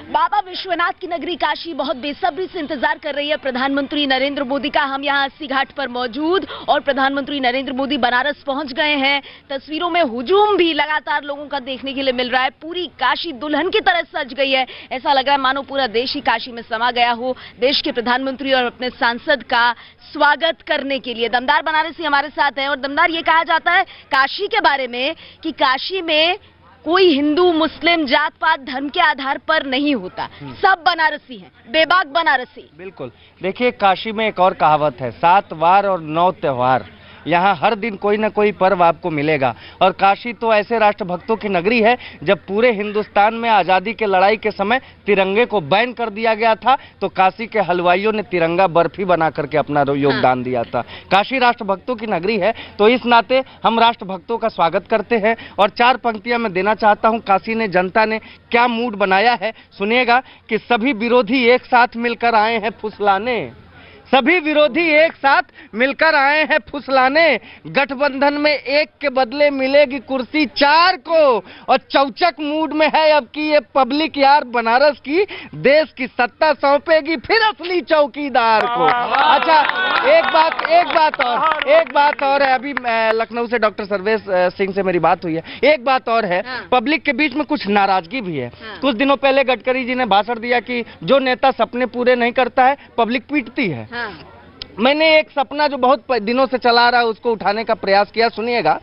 बाबा विश्वनाथ की नगरी काशी बहुत बेसब्री से इंतजार कर रही है प्रधानमंत्री नरेंद्र मोदी का। हम यहाँ 80 घाट पर मौजूद और प्रधानमंत्री नरेंद्र मोदी बनारस पहुंच गए हैं। तस्वीरों में हुजूम भी लगातार लोगों का देखने के लिए मिल रहा है। पूरी काशी दुल्हन की तरह सज गई है। ऐसा लग रहा है मानो पूरा देश ही काशी में समा गया हो, देश के प्रधानमंत्री और अपने सांसद का स्वागत करने के लिए। दमदार बनारसी हमारे साथ है और दमदार, ये कहा जाता है काशी के बारे में कि काशी में कोई हिंदू मुस्लिम जात पात धर्म के आधार पर नहीं होता, सब बनारसी हैं, बेबाक बनारसी। बिल्कुल। देखिए, काशी में एक और कहावत है, 7 वार और 9 त्योहार। यहाँ हर दिन कोई ना कोई पर्व आपको मिलेगा। और काशी तो ऐसे राष्ट्रभक्तों की नगरी है, जब पूरे हिंदुस्तान में आज़ादी के लड़ाई के समय तिरंगे को बैन कर दिया गया था तो काशी के हलवाइयों ने तिरंगा बर्फी बना करके अपना योगदान दिया था। काशी राष्ट्रभक्तों की नगरी है, तो इस नाते हम राष्ट्रभक्तों का स्वागत करते हैं। और 4 पंक्तियां मैं देना चाहता हूं, काशी ने, जनता ने क्या मूड बनाया है सुनिएगा कि सभी विरोधी एक साथ मिलकर आए हैं फुसलाने, सभी विरोधी एक साथ मिलकर आए हैं फुसलाने। गठबंधन में एक के बदले मिलेगी कुर्सी 4 को। और चौचक मूड में है अब की ये पब्लिक यार बनारस की, देश की सत्ता सौंपेगी फिर असली चौकीदार को। अच्छा, एक बात और है। अभी लखनऊ से डॉक्टर सर्वेश सिंह से मेरी बात हुई है। एक बात और है, पब्लिक के बीच में कुछ नाराजगी भी है। कुछ दिनों पहले गडकरी जी ने भाषण दिया कि जो नेता सपने पूरे नहीं करता है पब्लिक पीटती है। मैंने एक सपना जो बहुत दिनों से चला रहा है उसको उठाने का प्रयास किया। सुनिएगा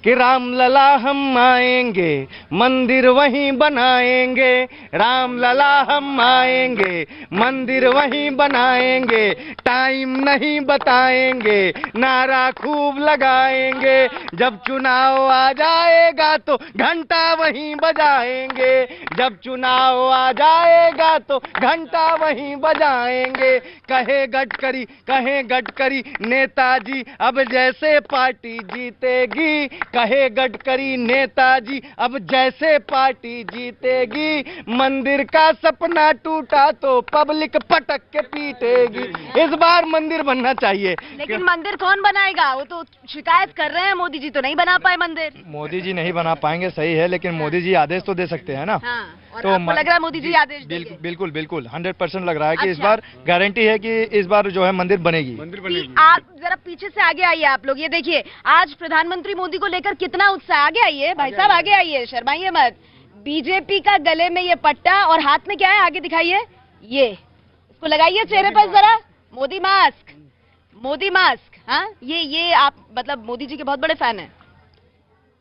कि रामलला हम आएंगे मंदिर वहीं बनाएंगे, रामलला हम आएंगे मंदिर वहीं बनाएंगे, टाइम नहीं बताएंगे नारा खूब लगाएंगे, जब चुनाव आ जाएगा तो घंटा वहीं बजाएंगे, जब चुनाव आ जाएगा तो घंटा वहीं बजाएंगे। कहे गडकरी नेताजी अब जैसे पार्टी जीतेगी, कहे गडकरी नेताजी अब जैसे पार्टी जीतेगी, मंदिर का सपना टूटा तो पब्लिक पटक के पीटेगी। इस बार मंदिर बनना चाहिए। लेकिन मंदिर कौन बनाएगा? वो तो शिकायत कर रहे हैं, मोदी जी तो नहीं बना पाए मंदिर। मोदी जी नहीं बना पाएंगे, सही है, लेकिन मोदी जी आदेश तो दे सकते हैं ना। और तो आपको लग रहा है मोदी जी आदेश देंगे? बिल्कुल 100% लग रहा है कि इस बार गारंटी है कि इस बार जो है मंदिर बनेगी। आप जरा पीछे से आगे आइए आप लोग, ये देखिए आज प्रधानमंत्री मोदी को लेकर कितना उत्साह। आगे आइए भाई साहब, आगे आइए, शर्माइए मत। बीजेपी का गले में ये पट्टा और हाथ में क्या है, आगे दिखाइए, ये इसको लगाइए चेहरे पर जरा, मोदी मास्क। हाँ, ये आप मतलब मोदी जी के बहुत बड़े फैन है?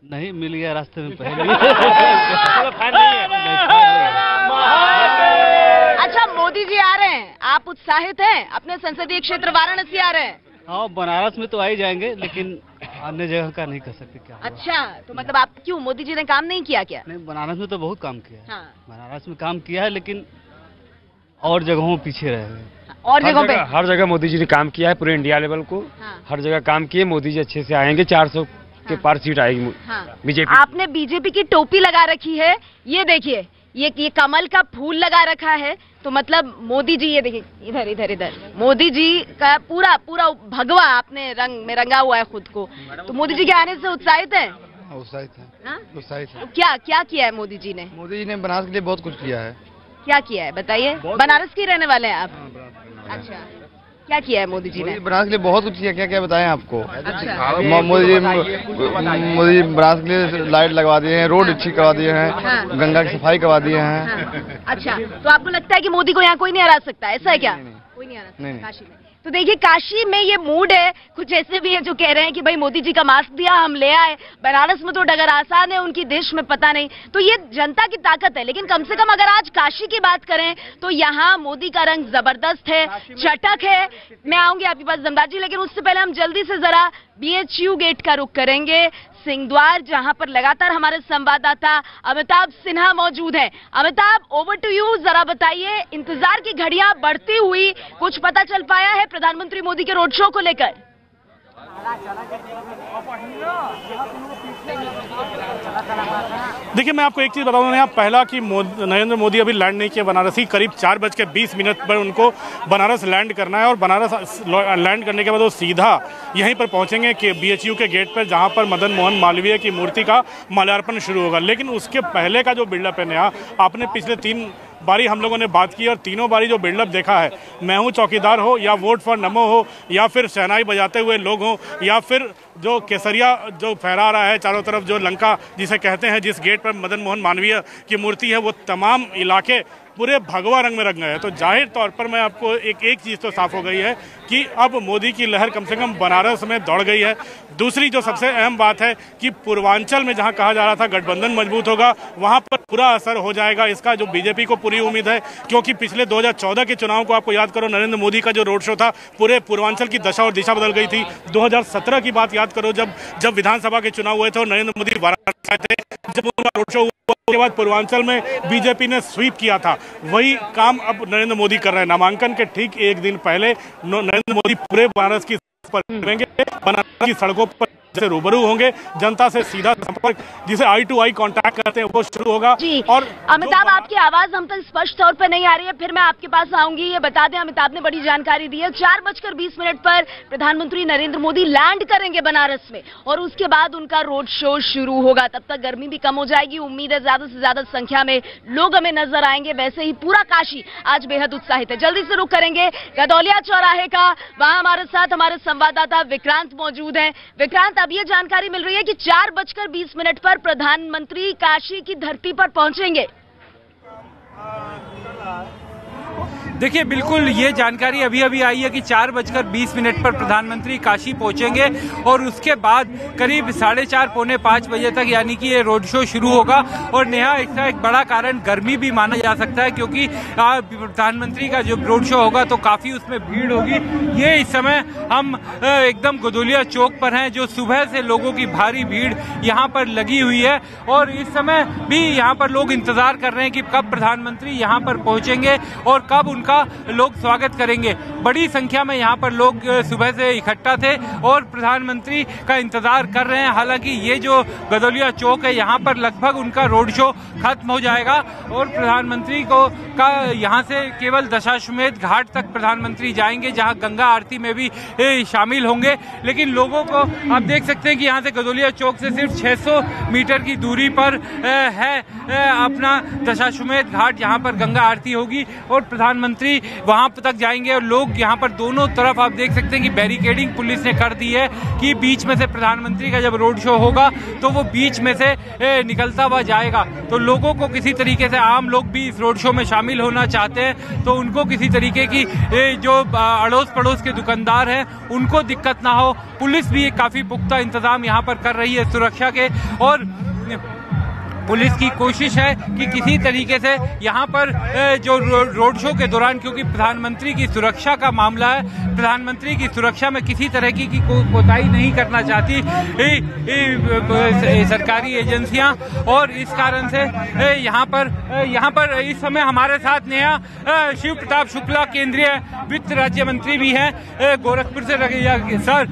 नहीं, मिल गया रास्ते में पहले। अच्छा, मोदी जी आ रहे हैं, आप उत्साहित हैं? अपने संसदीय क्षेत्र वाराणसी आ रहे हैं? हाँ, बनारस में तो आ ही जाएंगे, लेकिन अन्य जगह का नहीं कर सकते क्या। अच्छा, तो मतलब आप क्यों, मोदी जी ने काम नहीं किया क्या? नहीं, बनारस में तो बहुत काम किया है। हाँ। बनारस में काम किया है, लेकिन और जगहों में पीछे रहे हैं। और जगहों पे हर जगह मोदी जी ने काम किया है, पूरे इंडिया लेवल को। हाँ। हर जगह काम किए, मोदी जी अच्छे से आएंगे, 400 के पार सीट आएगी। बीजेपी। आपने बीजेपी की टोपी लगा रखी है, ये देखिए, ये कमल का फूल लगा रखा है, तो मतलब मोदी जी, ये देखिए इधर मोदी जी का पूरा भगवा आपने रंग में रंगा हुआ है खुद को। तो मोदी जी के आने से उत्साहित है? उत्साहित है। तो क्या किया है मोदी जी ने? मोदी जी ने बनारस के लिए बहुत कुछ किया है। क्या किया है बताइए? बनारस के रहने वाले हैं आप? अच्छा, क्या किया है मोदी जी ने? बनारस के लिए बहुत कुछ किया, क्या बताएं आपको। अच्छा। मोदी जी बनारस के लिए लाइट लगवा दिए हैं, रोड अच्छी करवा दिए हैं। हाँ। गंगा की सफाई करवा दिए हैं। हाँ। अच्छा, तो आपको लगता है कि मोदी को यहाँ कोई नहीं हरा सकता, ऐसा है क्या? कोई नहीं हरा सकता काशी में? तो देखिए, काशी में ये मूड है, कुछ ऐसे भी है जो कह रहे हैं कि भाई मोदी जी का मास्क दिया हम ले आए, बनारस में तो डगर आसान है उनकी, देश में पता नहीं। तो ये जनता की ताकत है, लेकिन कम से कम अगर आज काशी की बात करें तो यहाँ मोदी का रंग जबरदस्त है, चटक है। मैं आऊंगी आपके पास दमदार जी, लेकिन उससे पहले हम जल्दी से जरा BHU गेट का रुख करेंगे, सिंहद्वार, जहां पर लगातार हमारे संवाददाता अमिताभ सिन्हा मौजूद हैं। अमिताभ, ओवर टू यू, जरा बताइए, इंतजार की घड़ियां बढ़ती हुई, कुछ पता चल पाया है प्रधानमंत्री मोदी के रोड शो को लेकर? देखिए, मैं आपको एक चीज़ बताऊं, यहाँ पहला कि नरेंद्र मोदी अभी लैंड नहीं किए बनारसी। करीब 4:20 पर उनको बनारस लैंड करना है और बनारस लैंड करने के बाद वो सीधा यहीं पर पहुंचेंगे कि BHU के गेट पर, जहां पर मदन मोहन मालवीय की मूर्ति का माल्यार्पण शुरू होगा। लेकिन उसके पहले का जो बिल्डअप है नया, आपने पिछले 3 बारी हम लोगों ने बात की और तीनों बारी जो बिल्डअप देखा है, मैं हूँ चौकीदार हो या वोट फॉर नमो हो या फिर शहनाई बजाते हुए लोग हों या फिर जो केसरिया जो फहरा रहा है चारों तरफ, जो लंका जिसे कहते हैं, जिस गेट पर मदन मोहन मालवीय की मूर्ति है, वो तमाम इलाके पूरे भगवा रंग में रंग गए हैं। तो जाहिर तौर पर मैं आपको एक चीज़ तो साफ हो गई है कि अब मोदी की लहर कम से कम बनारस में दौड़ गई है। दूसरी जो सबसे अहम बात है कि पूर्वांचल में जहां कहा जा रहा था गठबंधन मजबूत होगा, वहां पर पूरा असर हो जाएगा इसका, जो बीजेपी को पूरी उम्मीद है। क्योंकि पिछले 2014 के चुनाव को आपको याद करो, नरेंद्र मोदी का जो रोड शो था, पूरे पूर्वांचल की दशा और दिशा बदल गई थी। 2017 की बात याद करो, जब विधानसभा के चुनाव हुए थे और नरेंद्र मोदी वाराणसी आए थे, जब उनका रोड शो हुआ उसके बाद पूर्वांचल में बीजेपी ने स्वीप किया था। वही काम अब नरेंद्र मोदी कर रहे हैं। नामांकन के ठीक एक दिन पहले नरेंद्र मोदी पूरे बनारस की बनारस की सड़कों पर से रूबरू होंगे, जनता से सीधा संपर्क जिसे आई टू आई कांटेक्ट कहते हैं वो शुरू होगा। जी, और अमिताभ आपकी आवाज हम तक स्पष्ट तौर पर नहीं आ रही है, फिर मैं आपके पास आऊंगी। ये बता दें, अमिताभ ने बड़ी जानकारी दी है, 4:20 पर प्रधानमंत्री नरेंद्र मोदी लैंड करेंगे बनारस में और उसके बाद उनका रोड शो शुरू होगा। तब तक गर्मी भी कम हो जाएगी, उम्मीद है ज्यादा से ज्यादा संख्या में लोग हमें नजर आएंगे। वैसे ही पूरा काशी आज बेहद उत्साहित है। जल्दी से रुक करेंगे गदौलिया चौराहे का, वहां हमारे साथ हमारे संवाददाता विक्रांत मौजूद है। विक्रांत, अब ये जानकारी मिल रही है कि 4:20 पर प्रधानमंत्री काशी की धरती पर पहुंचेंगे। देखिए, बिल्कुल ये जानकारी अभी अभी आई है कि 4:20 पर प्रधानमंत्री काशी पहुंचेंगे और उसके बाद करीब 4:30 पौने 5 बजे तक यानी कि ये रोड शो शुरू होगा। और नेहा, इसका एक बड़ा कारण गर्मी भी माना जा सकता है, क्योंकि प्रधानमंत्री का जो रोड शो होगा तो काफी उसमें भीड़ होगी। ये इस समय हम एकदम गदौलिया चौक पर हैं, जो सुबह से लोगों की भारी भीड़ यहाँ पर लगी हुई है और इस समय भी यहाँ पर लोग इंतजार कर रहे हैं कि कब प्रधानमंत्री यहाँ पर पहुंचेंगे और कब उनका लोग स्वागत करेंगे। बड़ी संख्या में यहाँ पर लोग सुबह से इकट्ठा थे और प्रधानमंत्री का इंतजार कर रहे हैं। हालांकि ये जो गदौलिया चौक है, यहाँ पर लगभग उनका रोड शो खत्म हो जाएगा और प्रधानमंत्री का यहाँ से केवल दशाश्वमेध घाट तक प्रधानमंत्री जाएंगे, जहाँ गंगा आरती में भी शामिल होंगे। लेकिन लोगों को आप देख सकते हैं कि यहाँ से गदौलिया चौक से सिर्फ 600 मीटर की दूरी पर है अपना दशाश्वमेध घाट, जहाँ पर गंगा आरती होगी और प्रधानमंत्री वहां तक जाएंगे। और लोग यहाँ पर दोनों तरफ आप देख सकते हैं कि बैरिकेडिंग पुलिस ने कर दी है कि बीच में से प्रधानमंत्री का जब रोड शो होगा तो वो बीच में से निकलता हुआ जाएगा। तो लोगों को किसी तरीके से, आम लोग भी इस रोड शो में शामिल होना चाहते हैं तो उनको किसी तरीके की जो अड़ोस पड़ोस के दुकानदार हैं उनको दिक्कत ना हो। पुलिस भी काफी पुख्ता इंतजाम यहाँ पर कर रही है सुरक्षा के और पुलिस की कोशिश है कि किसी तरीके से यहाँ पर जो रोड शो के दौरान, क्योंकि प्रधानमंत्री की सुरक्षा का मामला है, प्रधानमंत्री की सुरक्षा में किसी तरह की कोताही नहीं करना चाहती सरकारी एजेंसियां और इस कारण से यहाँ पर इस समय हमारे साथ नेहा शिव प्रताप शुक्ला केंद्रीय वित्त राज्य मंत्री भी हैं गोरखपुर से। सर,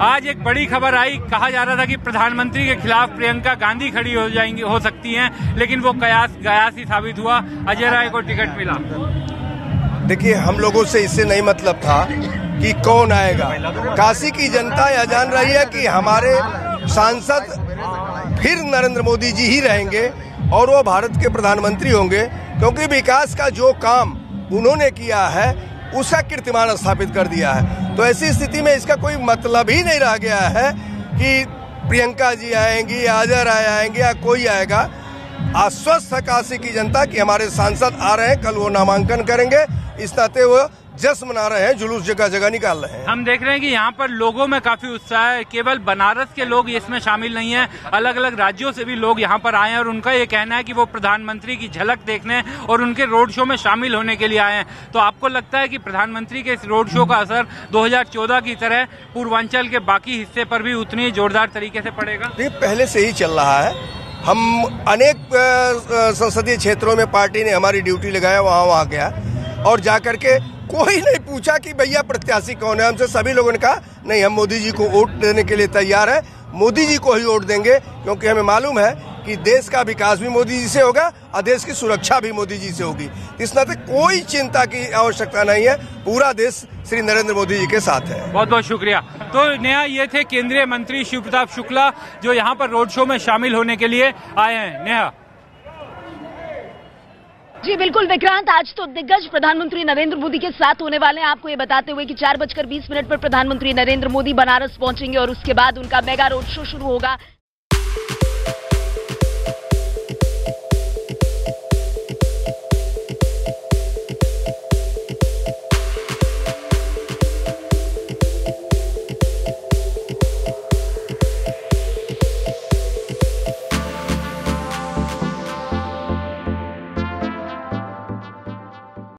आज एक बड़ी खबर आई, कहा जा रहा था कि प्रधानमंत्री के खिलाफ प्रियंका गांधी खड़ी हो सकती हैं, लेकिन वो कयास ही साबित हुआ, अजय राय को टिकट मिला। देखिए, हम लोगों से इससे नहीं मतलब था कि कौन आएगा। काशी की जनता यह जान रही है कि हमारे सांसद फिर नरेंद्र मोदी जी ही रहेंगे और वो भारत के प्रधानमंत्री होंगे, क्योंकि विकास का जो काम उन्होंने किया है उसका कीर्तिमान स्थापित कर दिया है। तो ऐसी स्थिति में इसका कोई मतलब ही नहीं रह गया है कि प्रियंका जी आएंगी या अजय राय आएंगे या कोई आएगा। आश्वस्त है काशी की जनता कि हमारे सांसद आ रहे हैं, कल वो नामांकन करेंगे, इस नाते वो जश्न मना रहे हैं, जुलूस जगह जगह निकाल रहे हैं। हम देख रहे हैं कि यहाँ पर लोगों में काफी उत्साह है। केवल बनारस के लोग इसमें शामिल नहीं है, अलग अलग राज्यों से भी लोग यहाँ पर आए हैं और उनका ये कहना है कि वो प्रधानमंत्री की झलक देखने और उनके रोड शो में शामिल होने के लिए आए हैं। तो आपको लगता है कि प्रधानमंत्री के इस रोड शो का असर 2014 की तरह पूर्वांचल के बाकी हिस्से पर भी उतनी जोरदार तरीके से पड़ेगा? ये पहले से ही चल रहा है। हम अनेक संसदीय क्षेत्रों में पार्टी ने हमारी ड्यूटी लगाया, वहाँ गया और जाकर के कोई नहीं पूछा कि भैया प्रत्याशी कौन है। हमसे सभी लोगों ने कहा नहीं, हम मोदी जी को वोट देने के लिए तैयार हैं, मोदी जी को ही वोट देंगे, क्योंकि हमें मालूम है कि देश का विकास भी मोदी जी से होगा और देश की सुरक्षा भी मोदी जी से होगी। इस नाते कोई चिंता की आवश्यकता नहीं है, पूरा देश श्री नरेंद्र मोदी जी के साथ है। बहुत बहुत शुक्रिया। तो नेहा, ये थे केंद्रीय मंत्री शिव प्रताप शुक्ला जो यहाँ पर रोड शो में शामिल होने के लिए आए हैं। नेहा, जी बिल्कुल विक्रांत, आज तो दिग्गज प्रधानमंत्री नरेंद्र मोदी के साथ होने वाले हैं। आपको ये बताते हुए कि 4:20 पर प्रधानमंत्री नरेंद्र मोदी बनारस पहुंचेंगे और उसके बाद उनका मेगा रोड शो शुरू होगा।